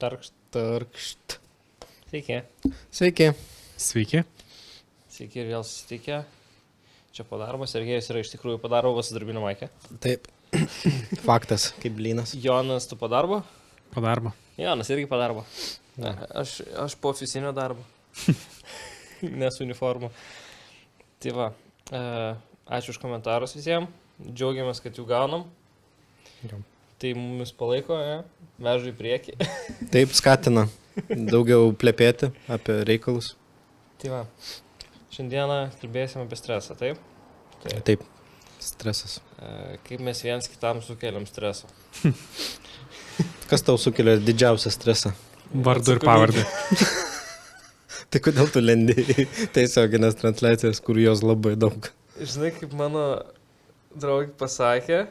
Tarkšt. Sveiki. Sveiki. Sveiki. Sveiki ir vėl susitikę. Čia po darbo. Sergejus yra iš tikrųjų po darbo su darbinio Maike. Taip. Faktas, kaip blynas. Jonas, tu po darbo? Po darbo. Jonas irgi po darbo. Aš po ofisinio darbo. Nes uniformų. Tai va. Ačiū už komentarus visiems. Džiaugiamės, kad jų gaunam. Jo. Tai mumis palaiko, vežu į priekį. Taip, skatina daugiau plepėti apie reikalus. Tai va. Šiandieną kalbėsime apie stresą, taip? Taip, stresas. Kaip mes viens kitam sukeliam stresą. Kas tau sukelia didžiausią stresą? Vardu ir pavardį. Tai kodėl tu lendi į tiesioginės transliacijas, kur jos labai daug? Žinai, kaip mano draugė pasakė,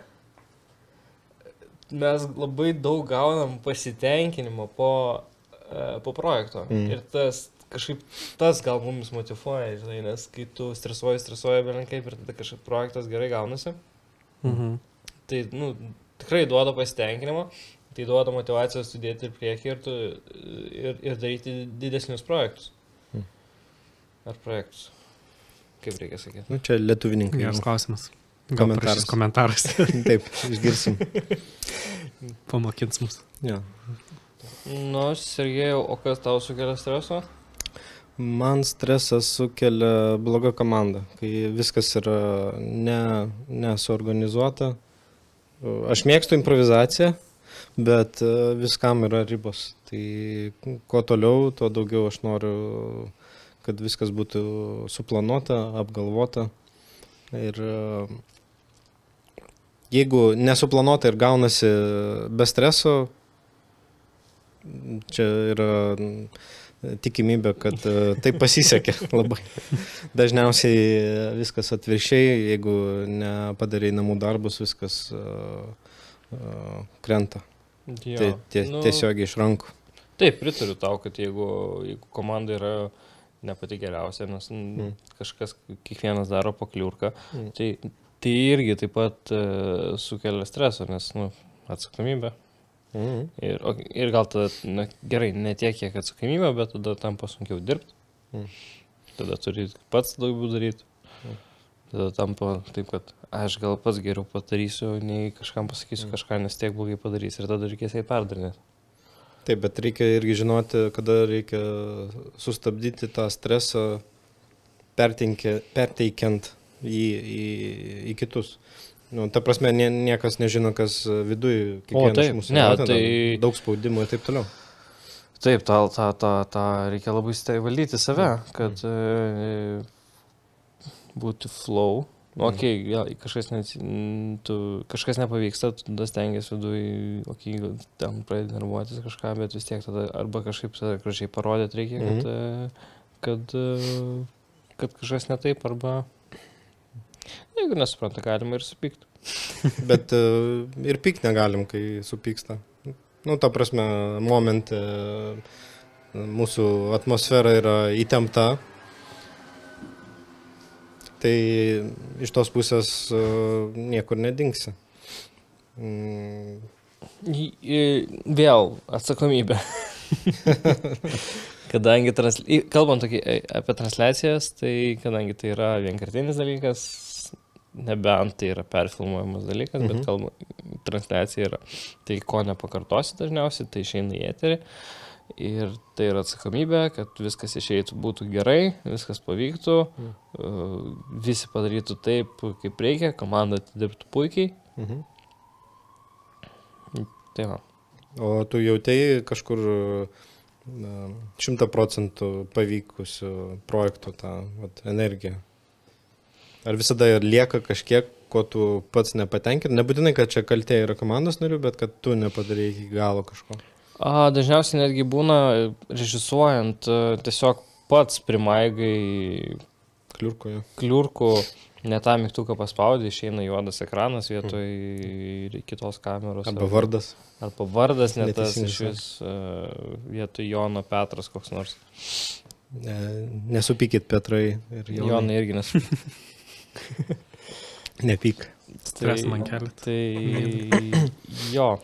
mes labai daug gaunam pasitenkinimo po projekto. Ir tas gal mums motyvuoja, žinai, nes kai tu stresuoji belenkaip ir tada kažkaip projektas gerai gaunasi. Tai, tikrai duoda pasitenkinimo, tai duoda motivacijos sudėti ir priekį ir daryti didesnius projektus. Ar projektus. Kaip reikia sakyti? Čia lietuvininkai. Geras klausimas. Gal prašys komentaras. Taip, išgirsim. Pamokins mus. Jo. Sergejau, o kas tau sukelia streso? Man stresas sukelia bloga komanda, kai viskas yra nesuorganizuota. Aš mėgstu improvizaciją, bet viskam yra ribos. Tai kuo toliau, tuo daugiau aš noriu, kad viskas būtų suplanuota, apgalvota. Ir jeigu nesuplanuota ir gaunasi be streso, čia yra tikimybė, kad tai pasisekė labai. Dažniausiai viskas atvirkščiai, jeigu nepadarai namų darbus, viskas krenta. Tai tiesiog iš rankų. Taip, pritariu tau, kad jeigu komanda yra ne pati geriausia, nes kažkas, kiekvienas daro po kliurką, tai irgi taip pat sukelia streso, nes atsakomybė. Ir gal tada, gerai, ne tiek kiek atsakomybė, bet tada tampa sunkiau dirbti. Tada turi pats daugiau daryti. Tada tampa taip, kad aš gal pats geriau padarysiu, nei kažkam pasakysiu kažką, nes tiek blogai padarys ir tada reikės jai perdarinėti. Taip, bet reikia irgi žinoti, kada reikia sustabdyti tą stresą, perteikiant jį į kitus. Ta prasme, niekas nežino, kas viduj kiekvienas iš mūsų daug spaudimo ir taip toliau. Taip, tą reikia labai valdyti save, kad būtų flow. Kažkas nepavyksta, tu tada stengiasi viduj, ten pradėti nervuotis kažką, bet vis tiek tada arba kažkaip gražiai parodyti reikia, kad kažkas ne taip, arba jeigu nesupranta, galima ir supykti. Bet ir pykti negalim, kai supyksta. Ta prasme, momente mūsų atmosfera yra įtempta. Tai iš tos pusės niekur nedingsi. Vėl atsakomybė. Kadangi, kalbant apie transliacijas, tai kadangi tai yra vienkartinis dalykas, nebent tai yra perfilmuojamas dalykas, bet transliacija yra tai, ko nepakartosi dažniausiai, tai išeina į eterį. Ir tai yra atsakomybė, kad viskas išeitų, būtų gerai, viskas pavyktų, visi padarytų taip, kaip reikia, komanda dirbtų puikiai. Tai va. O tu jautei kažkur 100% pavykusių projektų tą energiją? Ar visada lieka kažkiek, ko tu pats nepatenkinti? Nebūtinai, kad čia kaltė yra komandos narių, bet kad tu nepadarei iki galo kažko. Dažniausiai netgi būna režisuojant, tiesiog pats primaigai kliurkų, ne tą mygtuką paspaudė, išeina juodas ekranas vietoj kitos kameros. Arba vardas. Arba vardas, net tas iš vis vietoj Jono Petras koks nors. Nesupykit Petrai ir Jonai. Jonai irgi nesupykit. Nepyk. Stresą man kelia. Tai jo,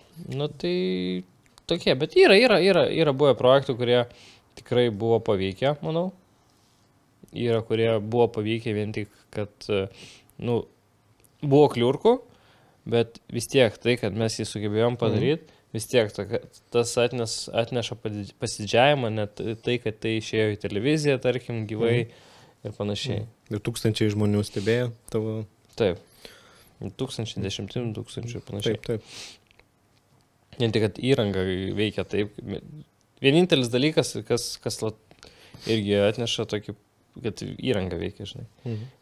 tai tokie, bet yra buvę projektų, kurie tikrai buvo paveikę, manau. Yra, kurie buvo paveikę vien tik, kad, buvo kliurkų, bet vis tiek tai, kad mes jį sugebėjom padaryti, vis tiek tas atneša pasidžiavimą, net tai, kad tai išėjo į televiziją, tarkim, gyvai ir panašiai. Ir tūkstančiai žmonių stebėjo tavo... Taip. 1010 panašiai. Taip. Ne tik, kad įranga veikia taip. Vienintelis dalykas, kas irgi atneša tokį, kad įranga veikia, žinai.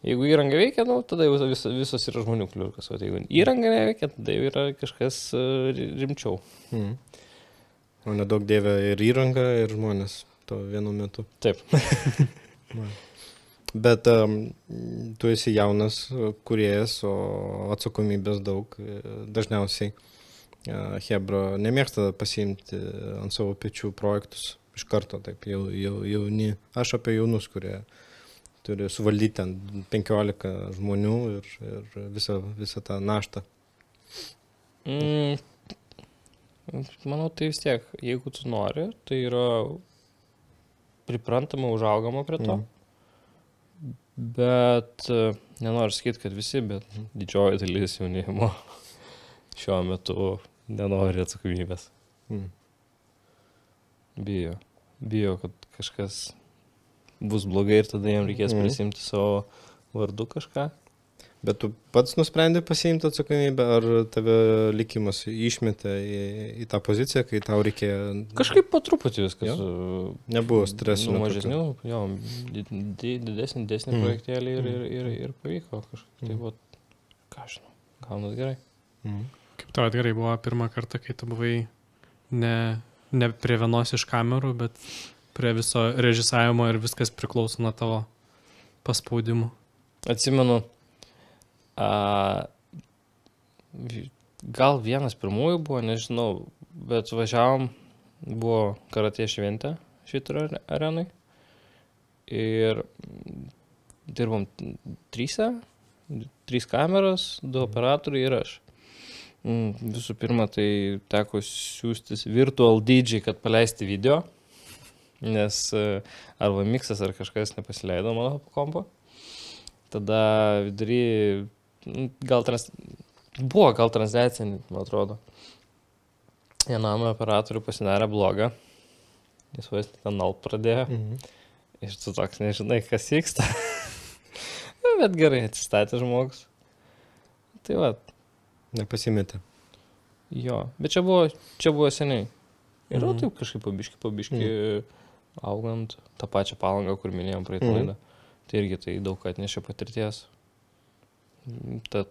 Jeigu įranga veikia, tada jau visos yra žmonių kliurkas. O jeigu įranga neveikia, tada jau yra kažkas rimčiau. O nedaug dievė ir įranga, ir žmonės to vienu metu. Taip. Bet tu esi jaunas kūrėjas, o atsakomybės daug. Dažniausiai Chebra nemėgsta pasiimti ant savo pečių projektus iš karto, taip, jauni. Aš apie jaunus, kurie turi suvaldyti ten 15 žmonių ir visą tą naštą. Manau, tai vis tiek, jeigu tu nori, tai yra priprantama, užaugama prie to. Bet nenoriu sakyti, kad visi, bet didžioji dalis jaunimo šiuo metu nenori atsakomybės. Bijo, kad kažkas bus blogai ir tada jam reikės prisimti savo vardu kažką. Bet tu pats nusprendė pasiimti atsakomybę, ar tave likimas išmetė į tą poziciją, kai tau reikėjo... Kažkaip po truputį viskas. Nebuvo streso. Mažesnių, didesnį projektėlį ir pavyko kažkaip. Tai buvo, ką žinau, gaunas gerai. Kaip tau gerai buvo pirmą kartą, kai tu buvai ne prie vienos iš kamerų, bet prie viso režisavimo ir viskas priklauso nuo tavo paspaudimų. Atsimenu, gal vienas pirmųjų buvo, nežinau, bet važiavom, buvo karatė šventė Švyturio arenai ir dirbom 3 kameros, 2 operatoriai ir aš. Visų pirma, tai teko siūstis Virtual DJ, kad paleisti video, nes arba miksas ar kažkas nepasileido mano kompo. Tada vidury, gal transliacija, man atrodo. Vienam operatoriui pasidarė blogą, jis vos ten nalt pradėjo ir tu toks nežinai, kas vyksta. Bet gerai, atsistatė žmogus. Tai va. Nepasimetė. Jo, bet čia buvo seniai. Ir taip kažkaip pabiški augant tą pačią Palangą, kur minėjom praeitą laidą. Tai irgi tai daug atnešė patirties. Ta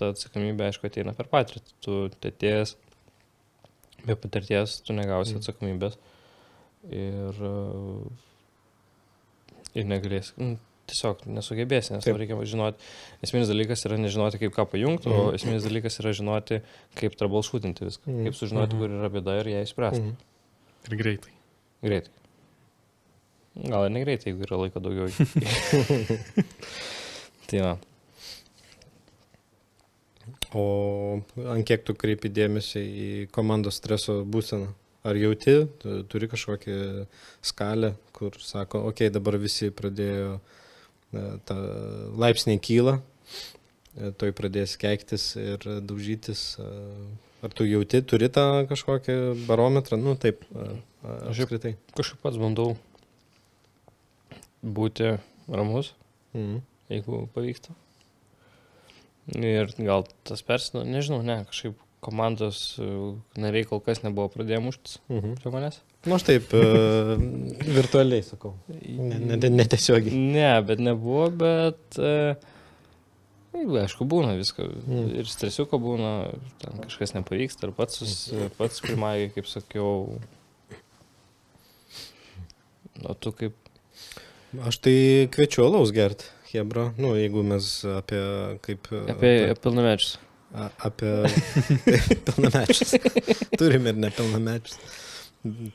atsakomybė, aišku, ateina per patirtį. Tu atėjęs be patirties, tu negausi atsakomybės. Ir negalėsi. Tiesiog nesugebėsi, nes reikia žinoti. Esminis dalykas yra nežinoti, kaip ką pajungti, o esminis dalykas yra žinoti, kaip troubleshootinti viską. Kaip sužinoti, kur yra bėda ir ją išspręsti. Ir greitai. Greitai. Gal ir negreitai, jeigu yra laiko daugiau. Tai va. O ant kiek tu kreipi dėmesį į komandos streso būseną? Ar jauti, turi kažkokį skalę, kur sako, okei, dabar visi pradėjo, ta laipsniai kyla, toj pradės keiktis ir daužytis. Ar tu jauti, turi tą kažkokį barometrą? Nu, taip, apskritai. Kažkaip pats bandau būti ramus, jeigu pavyksta. Ir gal tas persino, nežinau, kažkaip komandos nariai kol kas nebuvo pradėję muštis prie manęs. Nu, aš taip virtualiai sakau, netiesiogiai. Ne, bet nebuvo, bet aišku, būna visko. Ir stresiuko būna, ten kažkas nepavyksta, ir pats pirmąjį, kaip sakiau, o tu kaip... Aš tai kviečiu alaus gerti, Chebra, nu, jeigu mes apie kaip... Apie pilnamečius. Apie pilnamečius. Turime ir nepilnamečius.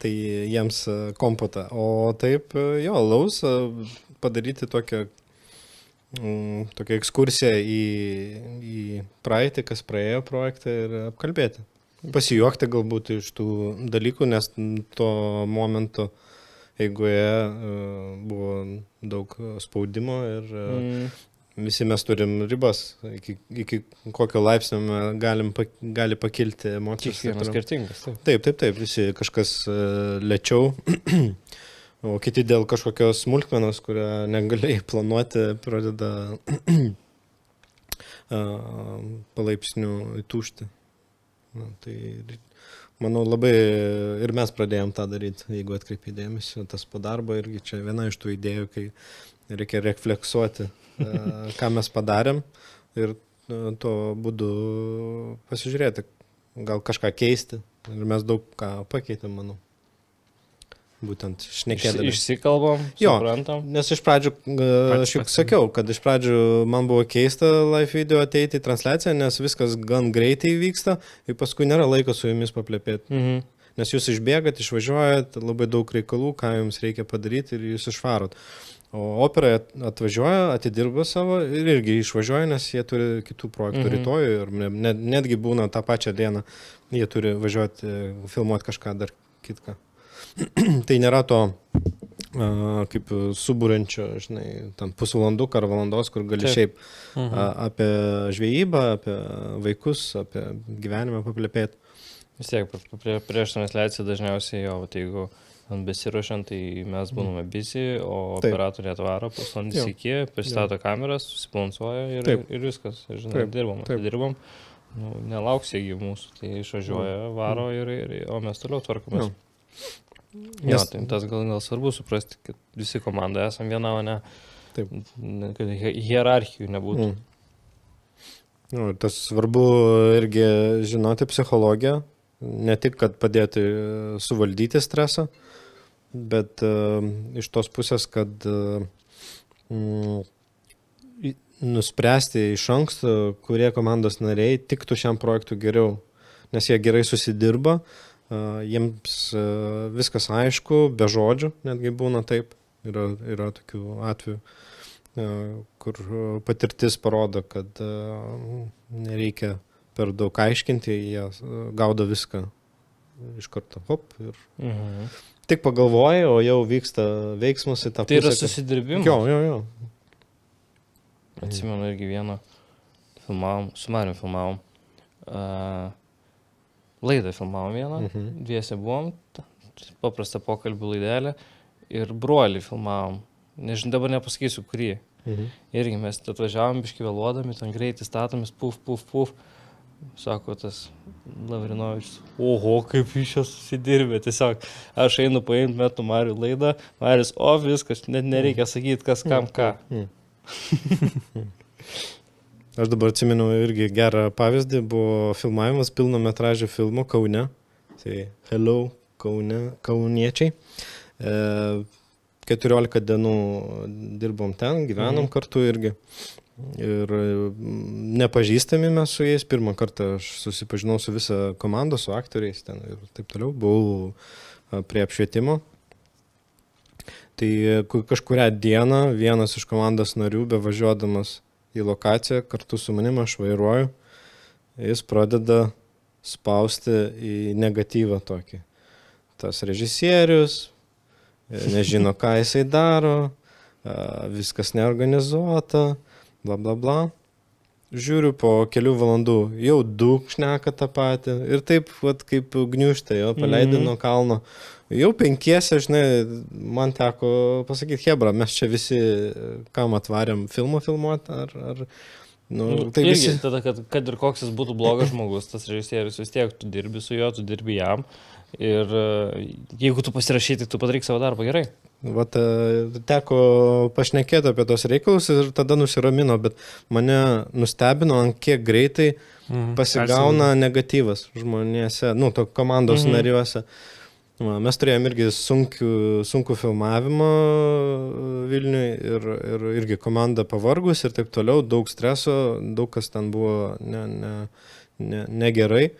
Tai jiems kompotą. O taip, jo, alaus padaryti tokią ekskursiją į praeitį, kas praėjo projektą ir apkalbėti. pasijuokti galbūt iš tų dalykų, nes tuo momentu eigoje buvo daug spaudimo ir visi mes turim ribas, iki kokio laipsnio gali pakilti emocijos. Kiekvienas skirtingas. Taip, visi kažkas lėčiau, o kiti dėl kažkokios smulkmenos, kurią negalėjai planuoti, pradeda palaipsnių įtūžti. Tai manau labai ir mes pradėjom tą daryti, jeigu atkreipi dėmesį, tas po darbo irgi čia viena iš tų idėjų, kai reikia refleksuoti, ką mes padarėm ir tuo būdu pasižiūrėti, gal kažką keisti ir mes daug ką pakeitėm, manau. Būtent šnekėdami. Išsikalbam, suprantam. Nes iš pradžių, aš juk sakiau, kad iš pradžių man buvo keista live video ateiti į transliaciją, nes viskas gan greitai vyksta ir paskui nėra laiko su jumis paplepėti. Nes jūs išbėgat, išvažiuojat, labai daug reikalų, ką jums reikia padaryti ir jūs išvarot. O opera atvažiuoja, atidirba savo ir irgi išvažiuoja, nes jie turi kitų projektų rytoj ir netgi būna tą pačią dieną, jie turi važiuoti, filmuoti kažką dar kitką. Tai nėra to kaip subūrenčio, žinai, tam pusvalanduką ar valandos, kur gali šiaip apie žvejybą, apie vaikus, apie gyvenimą paplepėti. Vis tiek, prieš transliaciją dažniausiai jo, jeigu besiruošiant, tai mes būname busy, o operatoriai atvaro pusvalandį iki, pasistato kameras, susibalansuoja ir viskas. Ir, žinai, dirbam. Nu, nelauks jeigu mūsų, tai išvažiuoja, varo, o mes toliau tvarkomės. Jo, tai tas gal svarbu suprasti, kad visi komandoje esam viena, o ne, kad hierarchijų nebūtų. Ir tas svarbu irgi žinoti psichologiją, ne tik, kad padėti suvaldyti stresą, bet iš tos pusės, kad nuspręsti iš anksto, kurie komandos nariai tiktų šiam projektui geriau, nes jie gerai susidirba, jiems viskas aišku, be žodžių, netgi būna taip, yra tokių atvejų, kur patirtis parodo, kad nereikia per daug aiškinti, jie gaudo viską iš karto, hop, ir tik pagalvoja, o jau vyksta veiksmas į tą pusę. Tai yra susidirbimas? Jo. Atsimenu irgi vieną su Marium filmavom. Laidą filmavom vieną, dviese buvom, paprastą pokalbių laidelę ir brolį filmavom. Nežinau, dabar nepasakysiu, kurį. Irgi mes atvažiavom, biškį vėluodami, ten greitai statomis, puf. Sako tas Lavrinovičius, oho, kaip iš čia susidirbė. Tiesiog aš einu paimti metų Marių laidą, Marius, viskas, net nereikia sakyti, kas kam ką. Aš dabar atsimenu irgi gerą pavyzdį, buvo filmavimas pilnometražio filmo Kaune, tai Hello kauniečiai. 14 dienų dirbom ten, gyvenom kartu irgi. Ir nepažįstami mes su jais, pirmą kartą aš susipažinau su visą komandą, su aktoriais ten ir taip toliau, buvau prie apšvietimo. Tai kažkurią dieną vienas iš komandos narių, bevažiuodamas į lokaciją, kartu su manim aš vairuoju, jis pradeda spausti į negatyvą tokį. Tas režisierius, nežino, ką jisai daro, viskas neorganizuota, bla bla bla. Žiūriu po kelių valandų, jau daug šneka tą patį ir taip, kaip gniužtai, jo paleidė nuo kalno. Jau 5, žinai, man teko pasakyti, hebra, mes čia visi, kam atvarėm filmuoti, ar tai irgi, visi... Tada, kad ir koks jis būtų blogas žmogus, tas režisierius vis tiek, tu dirbi su juo, tu dirbi jam ir jeigu tu pasirašyti, tu padaryk savo darbą gerai. Teko pašnekėti apie tos reikalus ir tada nusiramino, bet mane nustebino, ant kiek greitai pasigauna negatyvas žmonėse, to komandos nariuose. Mes turėjom irgi sunkų filmavimą Vilniui ir irgi komanda pavargus ir taip toliau, daug streso, daug kas ten buvo negerai,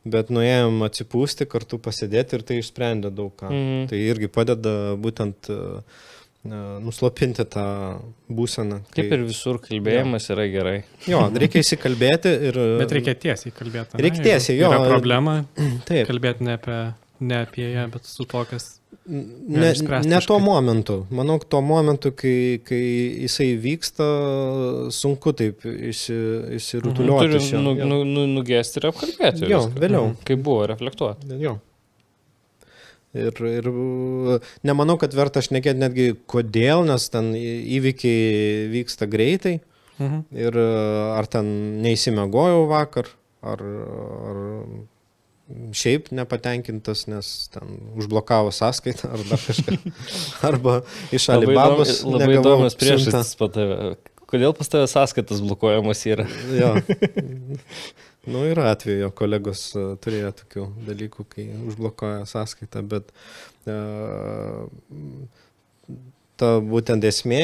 bet nuėjom atsipūsti, kartu pasėdėti ir tai išsprendė daug ką. Tai irgi padeda būtent nuslopinti tą būseną. Kaip ir visur kalbėjimas yra gerai. Jo, reikia įsikalbėti ir... Bet reikia tiesiai kalbėti. Reikia tiesiai, jo. Yra problema, taip. Kalbėti ne apie ją, bet su to, kas... Ne tuo momentu. Manau, tuo momentu, kai jisai vyksta, sunku taip išsirutuliuoti. Turi nugesti ir apkalbėti. Jo, vėliau. Kaip buvo reflektuoti. Jo. Ir nemanau, kad verta šnekėti netgi kodėl, nes ten įvykiai vyksta greitai. Ir ar ten neįsimegojau vakar, ar šiaip nepatenkintas, nes ten užblokavo sąskaitą ar dar kažką. Arba iš Alibabos labai įdomus priešastis po tave. Kodėl pas tave sąskaitas blokuojamas yra? Jo. Yra atveju, kolegos turėjo tokių dalykų, kai užblokuoja sąskaitą, bet ta būtent esmė,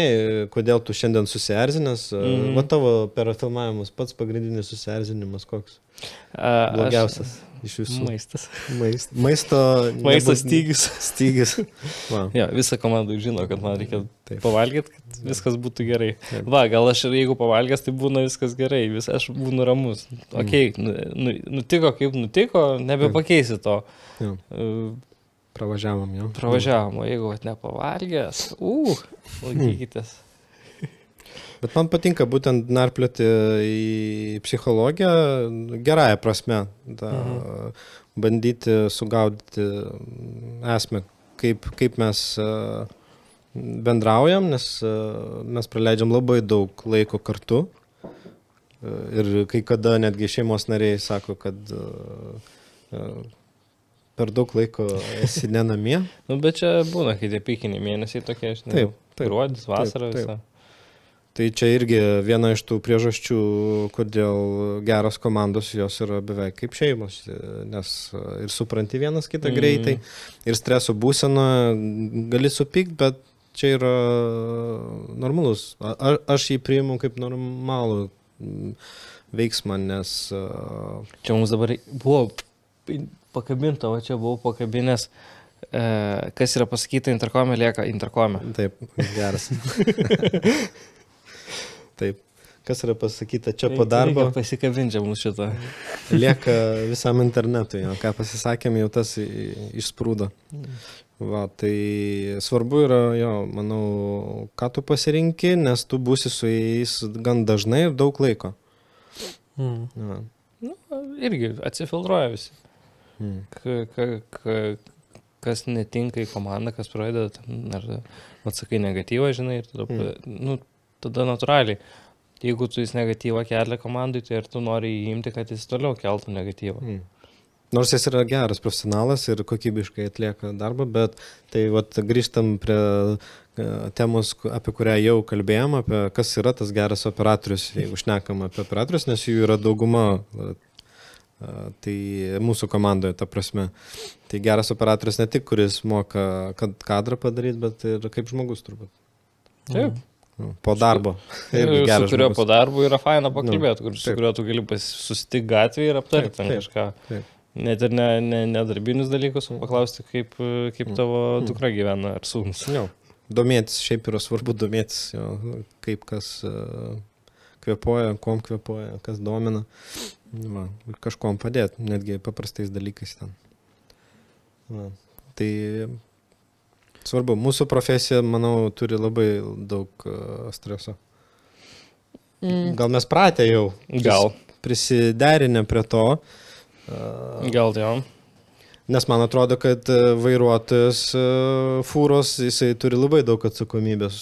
kodėl tu šiandien susierzinęs, va tavo per filmavimus pats pagrindinis susierzinimas koks? Blogiausias iš visų. Maisto stygius. Stygis. Ja, visa komanda žino, kad man reikia pavalgyti, kad viskas būtų gerai. Va, gal aš ir jeigu pavalgęs, tai būna viskas gerai, aš būnu ramus. Okei, nutiko kaip nutiko, nebepakeisi to. Pravažiavom, jo. Pravažiavom, o jeigu nepavalgęs, laikykitės. Bet man patinka būtent narplioti į psichologiją gerąją prasme, bandyti sugaudyti esmę, kaip mes bendraujam, nes mes praleidžiam labai daug laiko kartu ir kai kada netgi šeimos nariai sako, kad per daug laiko esi ne namie. Bet čia būna, kai tie pikiniai mėnesiai tokie, žinai, gruodis, vasara visą. Tai čia irgi viena iš tų priežasčių, kodėl geros komandos jos yra beveik kaip šeimos, nes ir supranti vienas kitą greitai, ir streso būsena gali supykti, bet čia yra normalus. Aš jį priimu kaip normalų veiksmą, nes... Čia mums dabar buvo pakabinta, o čia buvau pakabinęs, kas yra pasakyta interkome, lieka interkome. Taip, geras. Taip, kas yra pasakyta čia po darbo. Reikia pasikabinti mums šitą. Lieka visam internetui, ką pasisakėm, jau tas išsprūdo. Va, tai svarbu yra, manau, ką tu pasirinki, nes tu būsi su jais gan dažnai ir daug laiko. Irgi atsifiltruoja visi. Kas netinka į komandą, kas pradeda, ar atsakai negatyvą, žinai, ir tada natūraliai, jeigu tu jis negatyvą kelia komandai, tai ir tu nori įimti, kad jis toliau keltų negatyvą. Nors jis yra geras profesionalas ir kokybiškai atlieka darbą, bet tai grįžtam prie temos, apie kurią jau kalbėjom, apie kas yra tas geras operatorius, jeigu šnekam apie operatorius, nes jų yra dauguma, tai mūsų komandoje, ta prasme. Tai geras operatorius ne tik, kuris moka kadrą padaryti, bet ir kaip žmogus turbūt. Taip. Po darbo. Su kurio po darbo yra faina pakalbėti, su kurio tu gali susitikti gatvėje ir aptarti ten kažką. Net ir nedarbinius dalykus, paklausti, kaip tavo dukra gyvena ar sūnus. Domėtis, šiaip yra svarbu domėtis, kaip kas kvėpuoja, kuom kvėpuoja, kas domina. Ir kažkuom padėti, netgi paprastais dalykais ten. Tai... Svarbu, mūsų profesija, manau, turi labai daug streso. Gal mes pratę jau prisiderinę prie to. Gal jau. Nes man atrodo, kad vairuotojas fūros, jisai turi labai daug atsakomybės.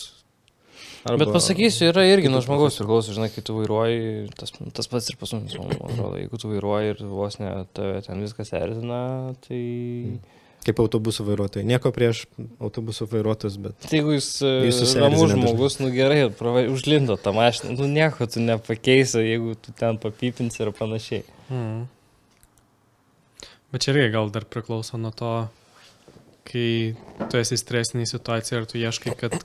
Bet pasakysiu, yra irgi nuo žmogaus priklauso, žinai, kai tu vairuoji, tas pats ir pas mums, man atrodo, jeigu tu vairuoji ir vos ne tave ten viskas erzina, tai... Kaip autobusų vairuotojai. Nieko prieš autobusų vairuotojus, bet... Tai jeigu jis ramus žmogus, gerai, užlindo tą mašiną, nieko tu nepakeisi, jeigu tu ten papypinsi ir panašiai. Bet čia irgi gal dar priklauso nuo to, kai tu esi stresiniai situacijai, ar tu ieškai, kad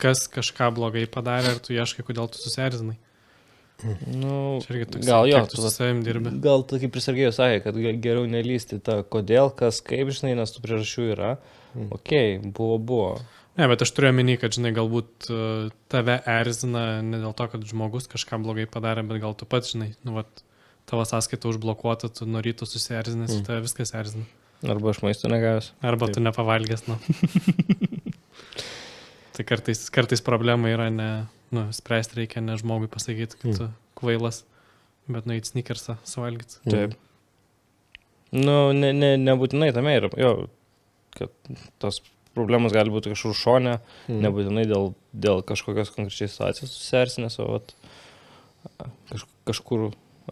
kas kažką blogai padarė, ar tu ieškai, kodėl tu susierzinai. Gal jo, tu su savim dirbi. Gal tu kaip Sergejus sakė, kad geriau nelysti tą kodėl, kas kaip, žinai, nes tų priežasčių yra. Okei, buvo. Ne, bet aš turiu omeny, kad, žinai, galbūt tave erzina ne dėl to, kad žmogus kažką blogai padarė, bet gal tu pats, žinai, nu, vat, tavo sąskaita užblokuota, tu nuo ryto susierzinęs ir tave viskas erzina. Arba aš maisto negavęs. Arba tu nepavalgęs, nu. Tai kartais problema yra ne, nu, spręsti reikia ne žmogui pasakyti, kad tu kvailas, bet nueit sneakersą suvalgyti. Taip. Nu, nebūtinai tame yra, jo, kad tos problemos gali būti kažkur šone, nebūtinai dėl kažkokios konkrečiai situacijos susierzinęs, o vat, kažkur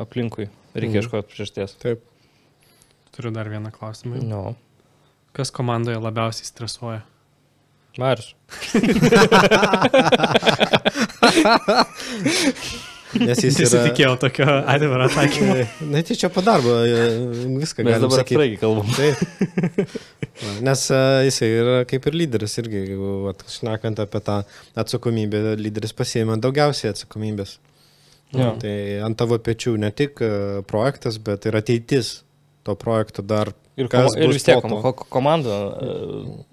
aplinkui reikia ieškoti priežasties. Taip. Turiu dar vieną klausimą. No. Kas komandoje labiausiai stresuoja? Marius. Nes jis Nesitikėjau tokio atviro atsakymo. Na, tai čia po darbo viską Mes galim dabar sakyti. atvirai kalbam. Taip. Nes jisai yra kaip ir lyderis irgi, šnekant apie tą atsakomybę, lyderis pasiėmė daugiausiai atsakomybės. Jo. Tai ant tavo pečių ne tik projektas, bet ir ateitis to projekto dar. Ir kas bus vis tiek po to. komanda,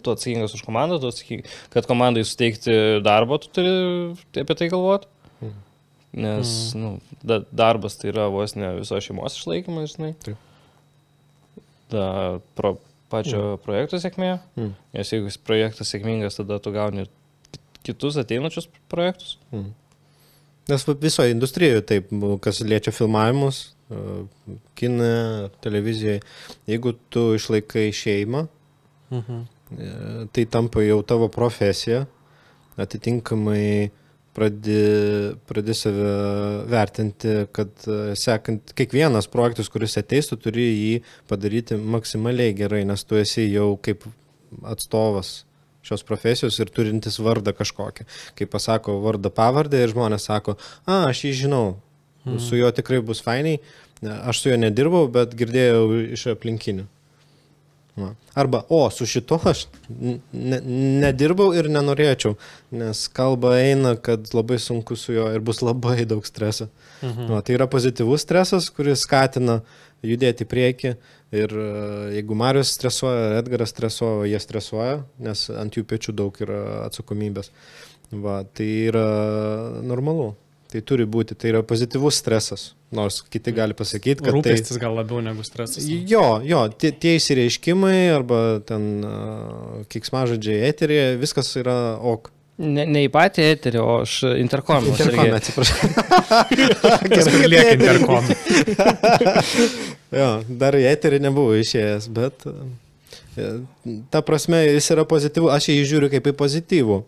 tu atsakingas už komandą, kad komandai suteikti darbą, tu turi apie tai galvoti. Nes nu, darbas tai yra vos ne viso šeimos išlaikymas, žinai. Pačio projekto sėkmė. Nes jeigu projektas sėkmingas, tada tu gauni kitus ateinačius projektus. Nes visoje industrijoje taip, kas liečia filmavimus, kiną, televizijoje, jeigu tu išlaikai šeimą, tai tampa jau tavo profesija, atitinkamai pradė save vertinti, kad sekant kiekvienas projektas, kuris ateis, tu turi jį padaryti maksimaliai gerai, nes tu esi jau kaip atstovas šios profesijos ir turintis vardą kažkokią. Kai pasako vardą pavardę ir žmonės sako, aš jį žinau, su juo tikrai bus fainiai, aš su juo nedirbau, bet girdėjau iš aplinkinių. Arba, su šito aš nedirbau ir nenorėčiau, nes kalba eina, kad labai sunku su juo ir bus labai daug streso. Tai yra pozityvus stresas, kuris skatina judėti į priekį ir jeigu Marius stresuoja, Edgaras stresuoja, jie stresuoja, nes ant jų pečių daug yra atsakomybės. Tai yra normalu. Tai turi būti, tai yra pozityvus stresas, nors kiti gali pasakyti, kad rūpestis gal labiau negu stresas. Jo, tie įsireiškimai arba ten keiksmažodžiai eterėje, viskas yra ok. Ne į patį eterį, o aš interkomą. Interkomą, atsiprašau. Kas kur lieka interkomą. Jo, dar į eterį nebuvo išėjęs, bet ta prasme jis yra pozityvus, aš jį žiūriu kaip į pozityvų.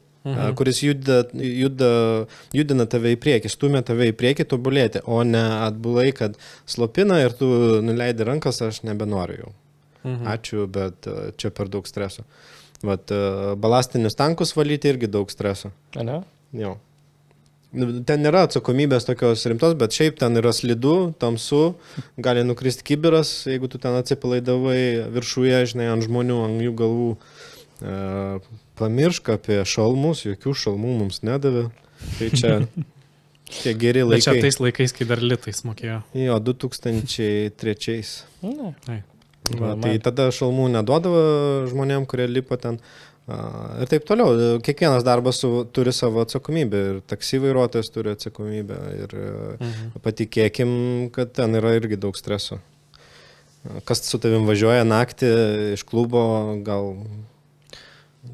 Kuris judina tave į priekį, stumia tave į priekį tobulėti, o ne atbulai, kad slopina ir tu nuleidi rankas, aš nebenoriu jau. Ačiū, bet čia per daug streso. Balastinius tankus valyti irgi daug streso. Ne? Jo. Ten nėra atsakomybės tokios rimtos, bet šiaip ten yra slidu, tamsu, gali nukristi kibiras, jeigu tu ten atsipalaidavai viršuje, žinai, ant žmonių, ant jų galvų. Pamiršk apie šalmus, jokių šalmų mums nedavė. Tai čia tie geri laikai. Bet čia tais laikais, kai dar litais mokėjo. Jo, 2003. Tai tada šalmų neduodavo žmonėm, kurie lipo ten. Ir taip toliau. Kiekvienas darbas turi savo atsakomybę. Ir taksi vairuotojas turi atsakomybę. Ir patikėkim, kad ten yra irgi daug streso. Kas su tavim važiuoja naktį iš klubo, gal...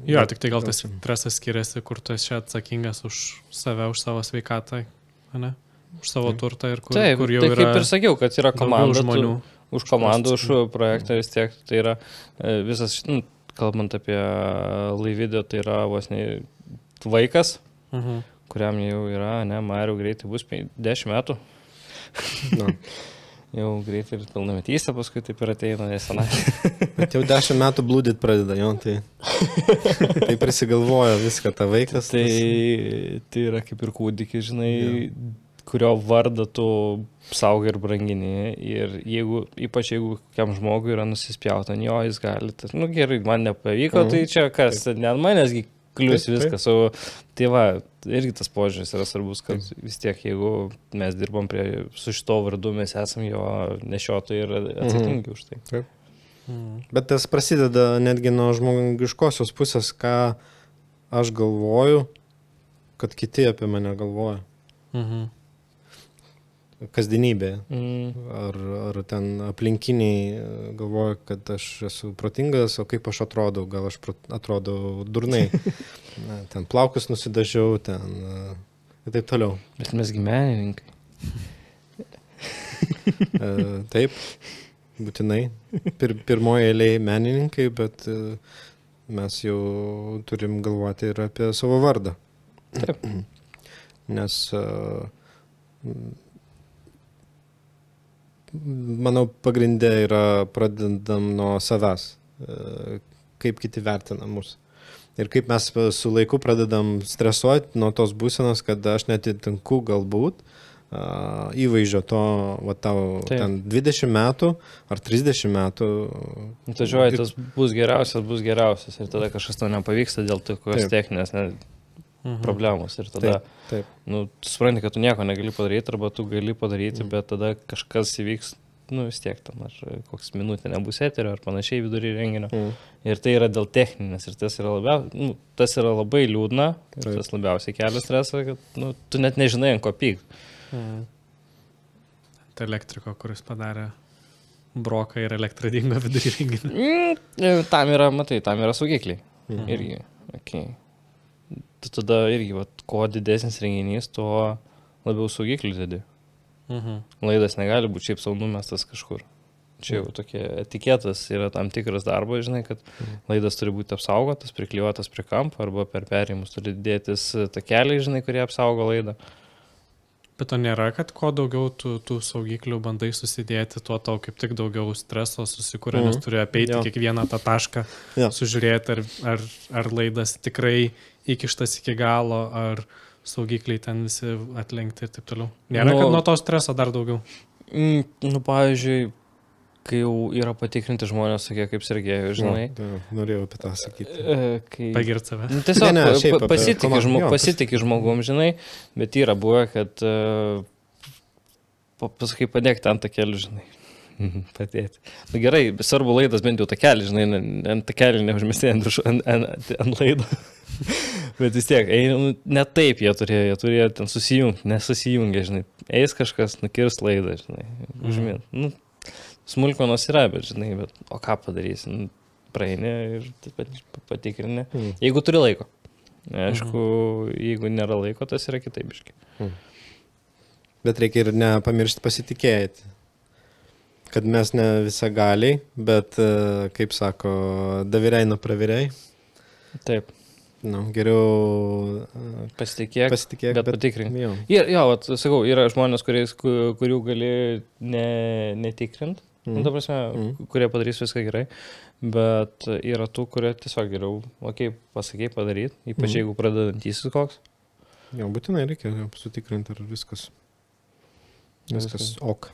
Jo, tik tai gal tas stresas skiriasi, kur tu esi atsakingas už save, už savo sveikatą, ne? Už savo turtą ir kur jau yra... Taip, kaip ir sakiau, kad yra komanda, žmonių. Už komandą, už projektą vis tiek. Tai yra visas, kalbant apie laividę, tai yra vos ne vaikas, kuriam jau yra, Mariau, greitai bus 10 metų. Jau greitai ir pilnametystė, paskui taip ir ateina nesenai. Bet jau 10 metų blūdyt pradeda, jo, tai prisigalvoja viską tą vaikas. Tai yra kaip ir kūdikis, žinai, kurio vardą tu saugai ir brangini. Ir ypač jeigu kokiam žmogui yra nusispjauta, jo, jis gali, gerai, man nepavyko, tai čia kas, net manęsgi klius viskas. Tai va, irgi tas požiūris yra svarbus, kad vis tiek, jeigu mes dirbam su šito vardu, mes esam jo nešiotojai ir atsakingi už tai. Bet tas prasideda netgi nuo žmogiškosios pusės, ką aš galvoju, kad kiti apie mane galvoja. Kasdienybėje. Ar ten aplinkiniai galvoja, kad aš esu protingas, o kaip aš atrodau, gal aš atrodau durnai. Ten plaukus nusidažiau, ten ir taip toliau. Bet mesgi menininkai. Taip, būtinai. Pirmoje eilėje menininkai, bet mes jau turim galvoti ir apie savo vardą. Taip. Nes manau, pagrindė yra pradedam nuo savęs, kaip kiti vertina mus. Ir kaip mes su laiku pradedam stresuoti nuo tos būsenos, kad aš netitinku galbūt įvaizdžio to, va tau ten 20 metų ar 30 metų. Tažiuoji, tas bus geriausias ir tada kažkas to nepavyksta dėl tokios techninės problemos ir tada, tu supranti, kad tu nieko negali padaryti arba tu gali padaryti, bet tada kažkas įvyks, vis tiek tam, ar koks minutė nebus eterio ar panašiai vidurį renginio. Ir tai yra dėl techninės ir tas yra labai liūdna ir tas labiausiai kelia stresą, kad tu net nežinai, ant ko pykt. Tai elektriko, kuris padarė broką ir elektra dingo vidurį renginio. Tam yra saugikliai. Irgi, okei. Tu tada irgi, kuo didesnis renginys, tuo labiau saugiklių dedi. Laidas negali būti šiaip sau numestas kažkur. Čia jau tokie etiketas yra tam tikras darbas, žinai, kad laidas turi būti apsaugotas, priklijuotas prie kampo arba per perėjimus turi dėtis takeliai, žinai, kurie apsaugo laidą. Bet to nėra, kad kuo daugiau tų saugiklių bandai susidėti, tuo tau kaip tik daugiau streso susikūrė, nes turi apeiti kiekvieną tą tašką, sužiūrėti, ar laidas tikrai įkištas iki galo, ar saugikliai ten visi atlenkti ir taip toliau. Nėra, kad nuo to streso dar daugiau? Pavyzdžiui, kai jau yra patikrinti žmonės, tokie kaip Sergejus, žinai. Norėjau apie tą sakyti. Pagirt save. Tiesiog pasitikė žmogum, žinai, bet yra buvę, kad pasakai padėk ten takelį, žinai. Padėti. Gerai, svarbu laidas bent jau takelį, žinai, ant takelį neužmesti ant laido. Bet vis tiek, ne taip jie turėjo ten susijungti, nesusijungė, žinai. Eis kažkas, nukirs laidą, žinai, užmint. Smulkmenos yra, bet žinai, o ką padarysi? Praeini ir patikrini. Jeigu turi laiko. Aišku, jeigu nėra laiko, tas yra kitaip biškai. Bet reikia ir nepamiršti pasitikėti. Kad mes ne visagaliai, bet, kaip sako, daviriai nuo praviriai. Taip. Geriau pasitikėk, bet patikrink. Sakau, yra žmonės, kurių gali netikrinti, ta prasme, kurie padarys viską gerai, bet yra tų, kurie tiesiog geriau, pasakai padaryti, ypač jeigu pradedantysis koks. Būtinai reikia sutikrinti, ar viskas ok.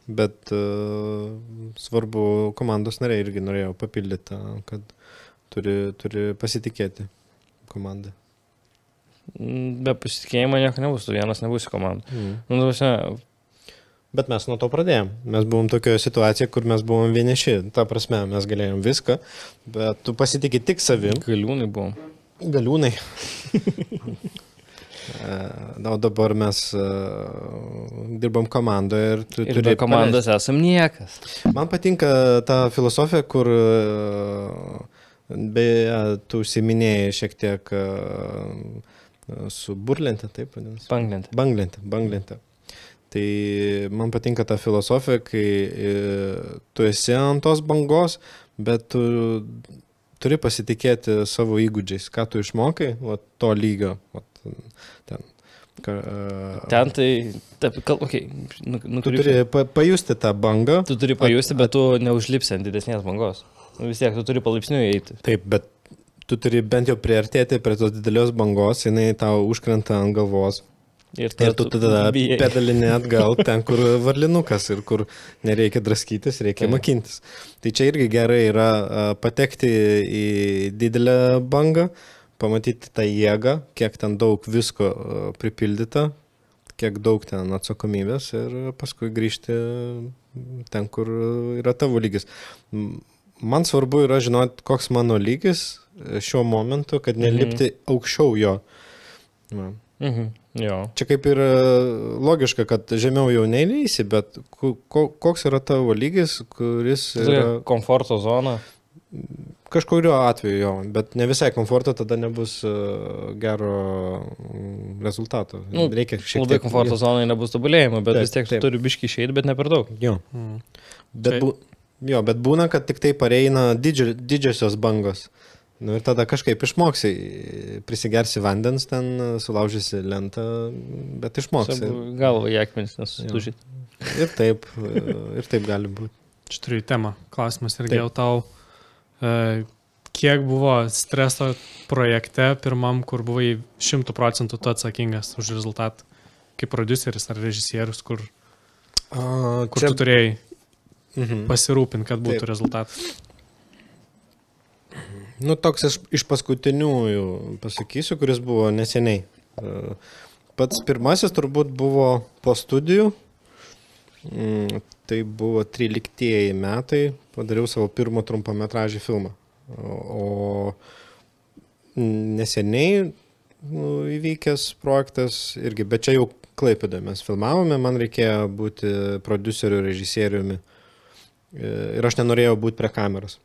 Bet svarbu, komandos nariai irgi norėjau papildyti, kad turi pasitikėti komandą. Be pasitikėjimo nieko nebus, tu vienas nebūsi komanda. Bet mes nuo to pradėjom. Mes buvom tokioje situacijoje, kur mes buvom vieniši. Ta prasme, mes galėjom viską, bet tu pasitikė tik savim. Galiūnai buvom. Galiūnai. O dabar mes dirbam komandoje ir tu turi... Ir komandos esam niekas. Man patinka ta filosofija, kur beje, tu užsiminėjai šiek tiek su burlente, taip vadinasi? Banglente. Tai man patinka ta filosofija, kai tu esi ant tos bangos, bet tu turi pasitikėti savo įgūdžiais, ką tu išmokai, to lygio. Ten tai, tu turi pajusti tą bangą. Tu turi pajusti, bet tu neužlipsi ant didesnės bangos. Vis tiek, tu turi palaipsniui eiti. Taip, bet tu turi bent jau priartėti prie tos didelios bangos, jinai tau užkrenta ant galvos. Ir tu tada pedalinė atgal ten, kur varlinukas ir kur nereikia draskytis, reikia makintis. Tai čia irgi gerai yra patekti į didelę bangą, pamatyti tą jėgą, kiek ten daug visko pripildyta, kiek daug ten atsakomybės ir paskui grįžti ten, kur yra tavo lygis. man svarbu yra žinoti, koks mano lygis šiuo momentu, kad nelipti aukščiau jo. Na. Jo. Čia kaip ir logiška, kad žemiau jau neįeisi, bet koks yra tavo lygis, kuris yra... Komforto zona. Kažkurio atveju jo, bet ne visai komforto, tada nebus gero rezultato. Reikia šiek tiek... Labai komforto zonai nebus tobulėjimo, bet vis tiek turi biškį išeiti, bet ne per daug. Jo. Bet būna, kad tik tai pareina didžiosios bangos. Ir tada kažkaip išmoksi, prisigersi vandens ten, sulaužysi lentą, bet išmoksi. Galva į akmenis nesustužyti. Ir taip gali būti. Čia turiu temą. Klausimas irgi jau tau. Kiek buvo streso projekte pirmam, kur buvai 100% tu atsakingas už rezultatą? Kaip produceris ar režisierius, kur tu turėjai pasirūpinti, kad būtų rezultatas? Toks iš paskutiniųjų pasakysiu, kuris buvo neseniai. Pats pirmasis turbūt buvo po studijų. Tai buvo 13 metai, padariau savo pirmą trumpametražį filmą. O neseniai įvykęs projektas irgi, bet čia jau Klaipėdoje mes filmavome, man reikėjo būti prodiuseriu, režisieriumi ir aš nenorėjau būti prie kameros.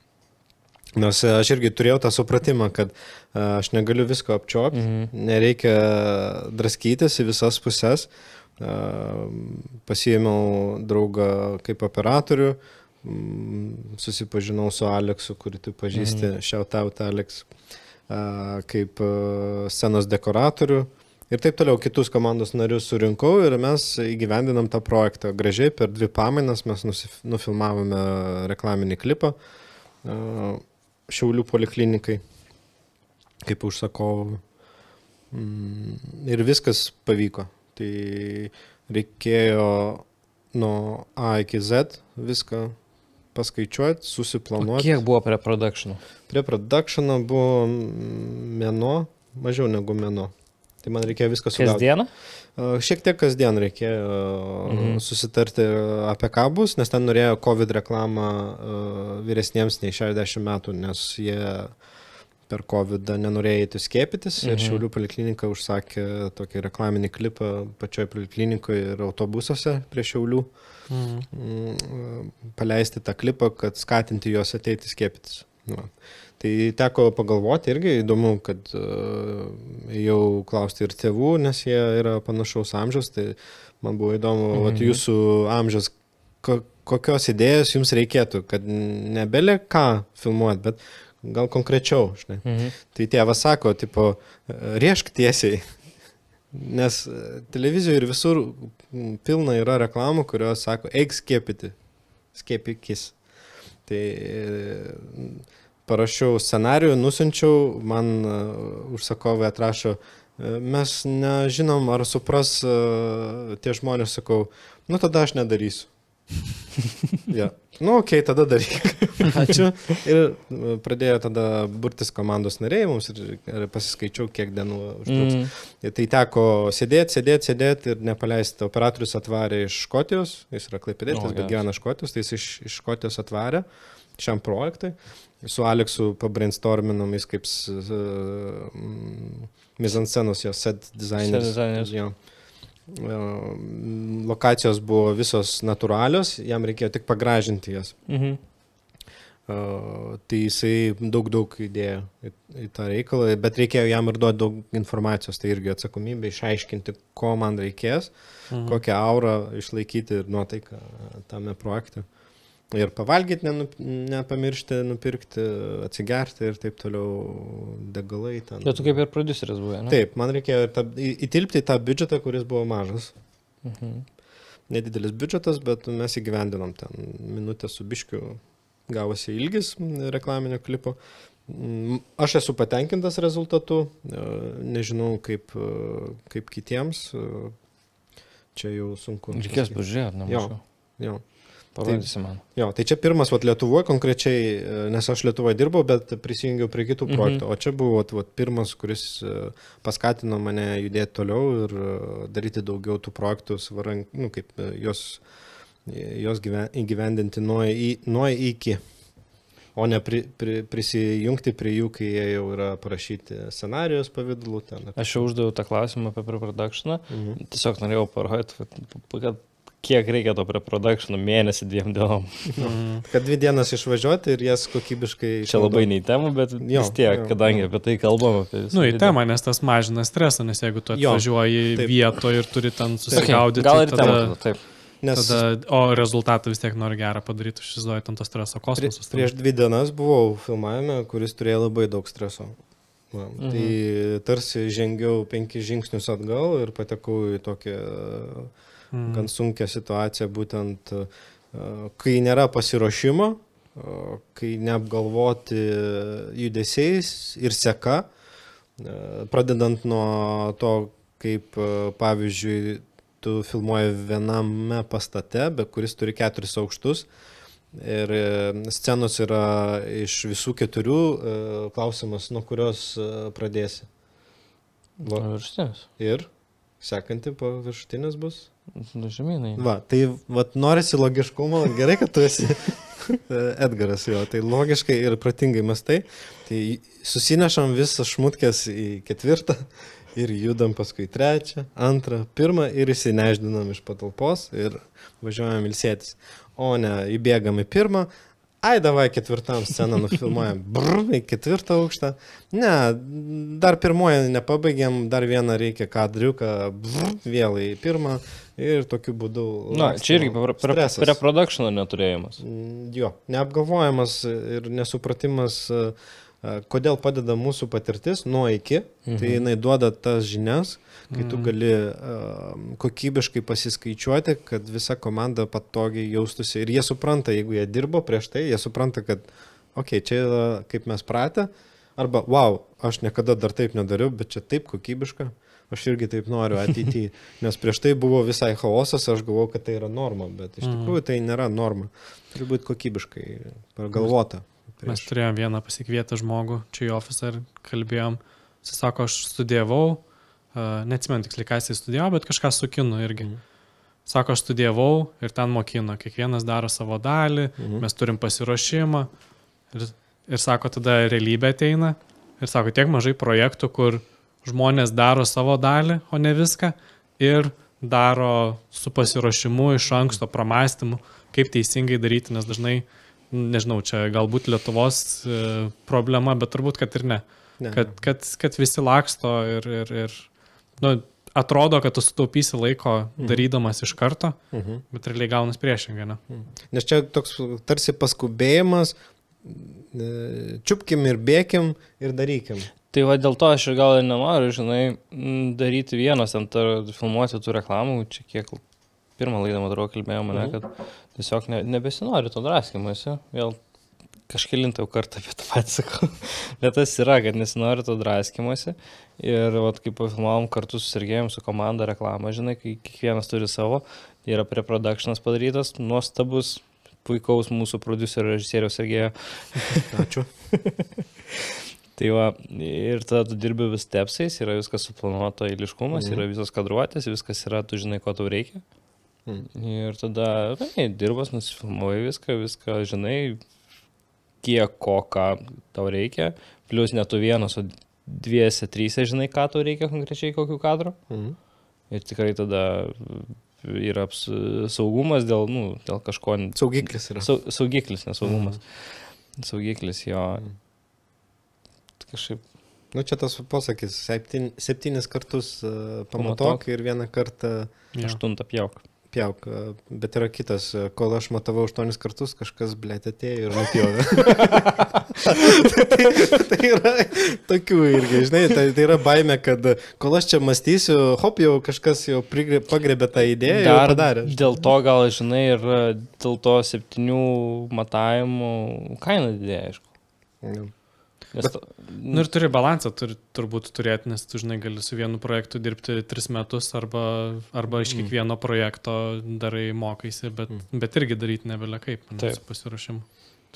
Nors aš irgi turėjau tą supratimą, kad aš negaliu visko apčiopti, nereikia draskytis į visas puses. Pasiėmiau draugą kaip operatorių, susipažinau su Aleksu, kurį tu pažįsti, shout out Alex, kaip scenos dekoratorių ir taip toliau kitus komandos narius surinkau ir mes įgyvendinam tą projektą. Gražiai per 2 pamainas mes nufilmavome reklaminį klipą Šiaulių poliklinikai kaip užsakovų ir viskas pavyko. Tai reikėjo nuo A iki Z viską paskaičiuoti, susiplanuoti. O kiek buvo prie produkšino? Prie produkšino buvo mėnuo, mažiau negu mėnuo. Tai man reikėjo viską sugauti. Kasdieną? Šiek tiek kasdien reikėjo susitarti apie ką bus, nes ten norėjo COVID reklamą vyresniems nei 60 metų, nes jie per COVID nenorėjo eiti skiepytis ir Šiaulių poliklinika užsakė tokį reklaminį klipą pačioj poliklinikoje ir autobusuose prie Šiaulių paleisti tą klipą, kad skatinti juos ateiti skiepytis. Tai teko pagalvoti irgi, įdomu, kad jau klausti ir tėvų, nes jie yra panašaus amžiaus, tai man buvo įdomu, jūsų amžiaus, kokios idėjos jums reikėtų, kad nebelė ką filmuoti, bet gal konkrečiau, žinai. Tai tėvas sako, tipo, riešk tiesiai, nes televizijoje ir visur pilna yra reklamų, kurios sako, eik skiepyti, skiepykis. Tai parašiau scenarijų, nusinčiau, man užsakovai atrašo, mes nežinom, ar supras tie žmonės, sakau, tada aš nedarysiu. Okei, tada daryk. Ačiū. Ir pradėjo tada burtis komandos nariai mums ir pasiskaičiau, kiek dienų užtruks. Tai teko sėdėti ir nepaleisti. Operatorius atvarė iš Škotijos, jis yra klaipėdietis, bet gyvena Škotijos, tai jis iš Škotijos atvarė šiam projektui. Su Aleksu pabrainstorminom, jis kaip mizanscenos jo set dizaineris. Lokacijos buvo visos natūralios, jam reikėjo tik pagražinti jas. Tai jisai daug įdėjo į tą reikalą, bet reikėjo jam ir duoti daug informacijos, tai irgi atsakomybė išaiškinti, ko man reikės, kokią aurą išlaikyti ir nuotaiką tame projekte. Ir pavalgyti nepamiršti, nupirkti, atsigerti ir taip toliau degalai. Bet tu kaip ir prodiuseris buvai, ne? Taip, man reikėjo įtilpti į tą biudžetą, kuris buvo mažas. Nedidelis biudžetas, bet mes įgyvendinom ten minutę su biškiu, gavosi ilgis reklaminio klipo. Aš esu patenkintas rezultatu, nežinau kaip kitiems, čia jau sunku. Reikės pažiūrėti, nemažau. Jo. Parodysi man. Tai čia pirmas Lietuvoje konkrečiai, nes aš Lietuvoje dirbau, bet prisijungiau prie kitų projektų. O čia buvo pirmas, kuris paskatino mane judėti toliau ir daryti daugiau tų projektų, kaip jos įgyvendinti nuo iki. o ne prisijungti prie jų, kai jie jau yra parašyti scenarijos pavidalu. Aš jau uždaviau tą klausimą apie pre-productioną, tiesiog norėjau parodyti, kad kiek reikia to pre-productiono, mėnesį 2 dienom. Kad 2 dienas išvažiuoti ir jas kokybiškai... Čia labai nei tema, bet vis tiek, kadangi apie tai kalbam. Į temą, nes tas mažina stresą, nes jeigu tu atvažiuoji vietoje ir turi ten susigaudyti, gal ir tema, taip. O rezultatą vis tiek nori gerą padaryti, išsizuoji ant to streso kosmosus. Prieš 2 dienas buvau filmavime, kuris turėjo labai daug streso. Tai tarsi žengiau 5 žingsnius atgal ir patekau į tokią gan sunkią situaciją, būtent kai nėra pasiruošimo, kai neapgalvoti judesiais ir seka, pradedant nuo to, kaip pavyzdžiui, tu filmuoji viename pastate, bet kuris turi 4 aukštus ir scenos yra iš visų 4, klausimas, nuo kurios pradėsi. Viršutinės. Ir sekanti po viršutinės bus? Žemynai. Tai norisi logiškumo, gerai, kad tu esi Edgaras, tai logiškai ir pratingai mastai, tai susinešam visą šmutkės į 4 ir judam paskui 3, 2, 1 ir įsineždinam iš patalpos ir važiuojam ilsėtis. O ne, įbėgam į 1, davai 4 sceną nufilmuojam, į 4 aukštą. Ne, dar 1 nepabaigėm, dar vieną reikia kadriuką, vėl į 1 ir tokiu būdu... Čia irgi pre-productiono neturėjimas. Jo, neapgalvojimas ir nesupratimas, kodėl padeda mūsų patirtis nuo iki, tai jinai duoda tas žinias, kai tu gali kokybiškai pasiskaičiuoti, kad visa komanda patogiai jaustųsi. Ir jie supranta, jeigu jie dirbo prieš tai, jie supranta, kad čia yra kaip mes pratę, arba aš niekada dar taip nedariau, bet čia taip kokybiška, aš irgi taip noriu ateityje. Nes prieš tai buvo visai chaosas, aš galvojau, kad tai yra norma, bet iš tikrųjų tai nėra norma. Turi būti kokybiškai pagalvota. Mes turėjom vieną pasikvietą žmogų čia į ofisą ir kalbėjom. Jis sako, aš studijavau, neatsimenu tiksliai, ką jis studijavo, bet kažką su kinu irgi. Sako, aš studijavau ir ten mokino. Kiekvienas daro savo dalį, mes turim pasiruošimą. Ir sako, tada realybė ateina. Ir sako, tiek mažai projektų, kur žmonės daro savo dalį, o ne viską. Ir daro su pasiruošimu, iš anksto pramąstymu, kaip teisingai daryti, nes dažnai nežinau, čia galbūt Lietuvos problema, bet turbūt, kad ir ne. Kad visi laksto ir atrodo, kad tu sutaupysi laiko darydamas iš karto, bet realiai gaunas priešingai, ne? Nes čia toks tarsi paskubėjimas, čiupkim ir bėkim ir darykim. Tai dėl to aš ir gal nenoriu, daryti vienos, filmuoti tų reklamų, čia kiek... Pirmą laidą, matau, kalbėjo mane, kad tiesiog nebesinori to draskymasi. Vėl kažkelintą kartą apie tą patį sakau. Bet tas yra, kad nesinori to draskymasi. Ir kaip pafilmavom kartu su Sergejum, su komanda reklamą, kai kiekvienas turi savo, yra pre-productionas padarytas, nuostabus, puikaus mūsų prodiuserio režisieriaus Sergejo. Ačiū. Tai ir tada tu dirbi vis stepsais, yra viskas suplanuoto eiliškumas, yra visos kadruotės, viskas yra, tu žinai, ko tau reikia. Ir tada dirbas, nusifilmuoji viską, žinai, kiek ką tau reikia, plius ne tu vienas, o 2, 3 žinai, ką tau reikia konkrečiai, kokių kadrų. Ir tikrai tada yra saugumas dėl kažko. Saugiklis yra. Saugiklis, nesaugumas. Saugiklis, jo. Kažkaip. Čia tas posakis, 7 kartus pamatok ir 1 kartą 8 pjauk. Bet yra kitas, kol aš matavau 8 kartus, kažkas, atėjo ir nupjovė. Tai yra tokių irgi, žinai, tai yra baimė, kad kol aš čia mąstysiu, jau kažkas jau pagrebė tą idėją ir padarė. Dėl to gal, žinai, ir dėl to 7 matavimų kaina didėja, aišku. Ir turi balansą, turbūt turėti, nes tu, žinai, gali su vienu projektu dirbti 3 metus arba iš kiekvieno projekto darai mokaisi, bet irgi daryti nebelia kaip, su pasiruošimu.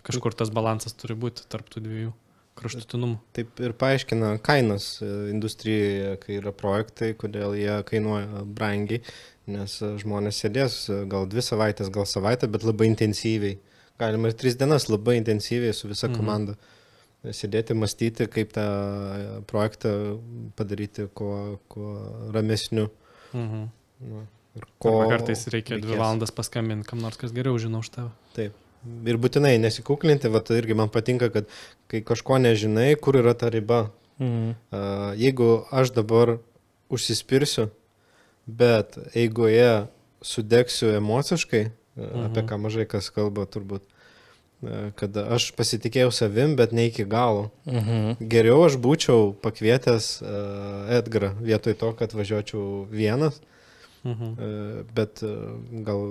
Kažkur tas balansas turi būti tarp tų 2 kraštutinumų. Taip ir paaiškina kainas industrijoje, kai yra projektai, kodėl jie kainuoja brangiai, nes žmonės sėdės gal 2 savaitės, gal savaitę, bet labai intensyviai, galima ir 3 dienas labai intensyviai su visa komanda sėdėti, mąstyti, kaip tą projektą padaryti kuo ramesniu. Ir kartais reikia 2 valandas paskambinti, kam nors kas geriau žino už tave. Taip. Ir būtinai nesikuklinti, va, tai irgi man patinka, kad kai kažko nežinai, kur yra ta riba. Jeigu aš dabar užsispirsiu, bet eigoje sudegsiu emociškai, apie ką mažai kas kalba turbūt, kad aš pasitikėjau savim, bet ne iki galo. Geriau aš būčiau pakvietęs Edgarą vietoj to, kad važiuočiau vienas, bet gal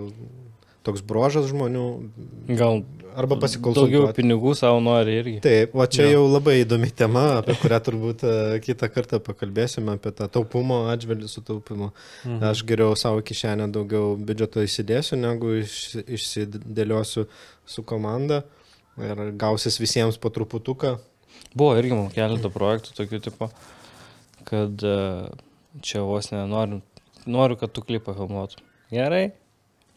toks brožas žmonių, gal arba pasikonsultuoti. Daugiau pinigų savo nori irgi. Taip, va čia jau labai įdomi tema, apie kurią turbūt kitą kartą pakalbėsime, apie tą taupumo atžvilgių sutaupimo. Aš geriau savo kišenę daugiau biudžeto įsidėsiu, negu išsidėliosiu su komanda ir gausis visiems po truputuką. Buvo irgi man keletą projektų tokių tipo, kad čia vos noriu, kad tu klipą filmuotum. Gerai?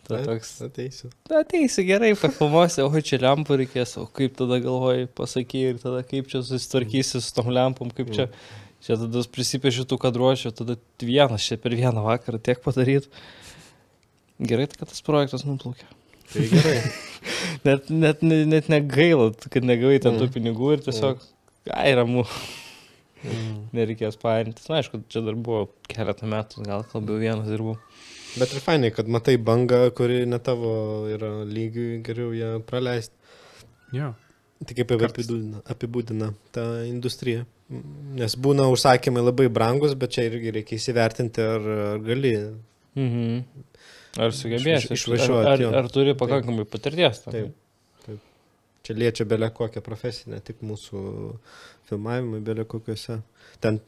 Ateisiu, gerai, pafilmuosiu, o čia lempų reikės, o kaip tada galvoji, pasaky ir tada kaip čia susitvarkysi su tom lempom, kaip čia tada prisipiešiu tų kadruočių, tada vienas čia per vieną vakarą tiek padaryt. Gerai, kad tas projektas nuplaukė. Tai gerai. net negaila, kad negavai ten tų pinigų ir tiesiog, ramu. Nereikės paintis. Na, aišku, čia dar buvo keletą metų, gal labiau vienas dirbau. Bet ir fainai, kad matai bangą, kuri ne tavo yra lygiui, geriau ją praleisti. Jo. Tai kaip apibūdina tą industriją. Nes būna užsakymai labai brangus, bet čia irgi reikia įsivertinti, ar gali. Ar sugebėsi išvažiuoti. Ar turi pakankamai patirties. Taip. Čia liečia belė kokią profesinę, tik mūsų filmavimai belė kokiuose. Ten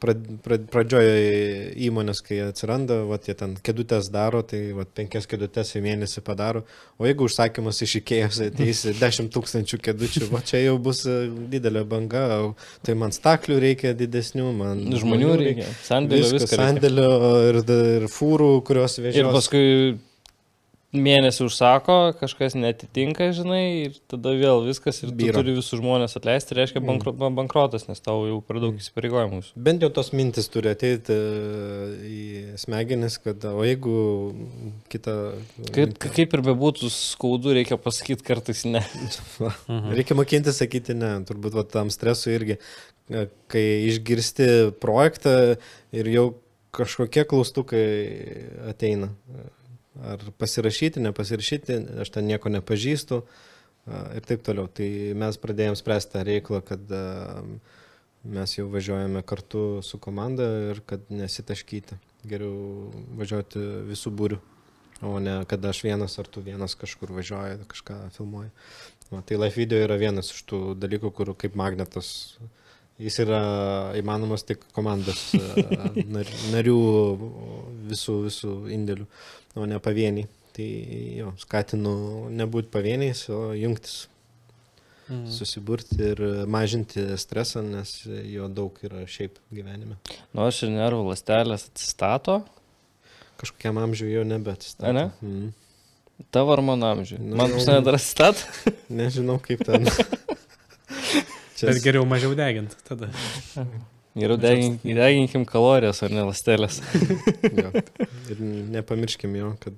pradžioje įmonės, kai atsiranda, jie ten kėdutės daro, tai 5 kėdutės į mėnesį padaro. O jeigu užsakymas iš Ikėjos ateis 10 000 kėdučių, čia jau bus didelė banga, tai man staklių reikia didesnių, man žmonių reikia. Sandėlio viską reikia. Sandėlio ir fūrų, kurios vežios. Ir paskui mėnesį užsako, kažkas netitinka, žinai, ir tada vėl viskas ir tu turi visus žmonės atleisti, reiškia bankrotas, nes tau jau per daug įsipareigojimų. Bent jau tos mintis turi ateiti į smegenis, kad o jeigu kitą... Kaip ir bebūtų skaudu, reikia pasakyti kartais ne. Reikia mokinti sakyti ne, turbūt tam stresui irgi, kai išgirsti projektą ir jau kažkokie klaustukai ateina. Ar pasirašyti, nepasirašyti, aš ten nieko nepažįstu ir taip toliau. Tai mes pradėjom spręsti tą reikalą, kad mes jau važiuojame kartu su komanda ir kad nesitaškyti. Geriau važiuoti visų būrių, o ne kad aš vienas ar tu vienas kažkur važiuoji, kažką filmuoji. Tai live video yra vienas iš tų dalykų, kur kaip magnetas. Jis yra įmanomas tik komandos narių visų indėlių, o ne pavieniai. Tai jo, skatinu nebūti pavieniais, o jungtis, susiburti ir mažinti stresą, nes jo daug yra šiaip gyvenime. Aš ir nervų ląstelės atsistato. Kažkokiam amžiui jau nebeatsistato. Ne? Tavo ar mano amžiui? Man pusė dar atsistato? Nežinau kaip ten. Bet geriau mažiau deginti tada. Geriau deginkim kalorijas, ar ne ląstelės. Ir nepamirškim jo, kad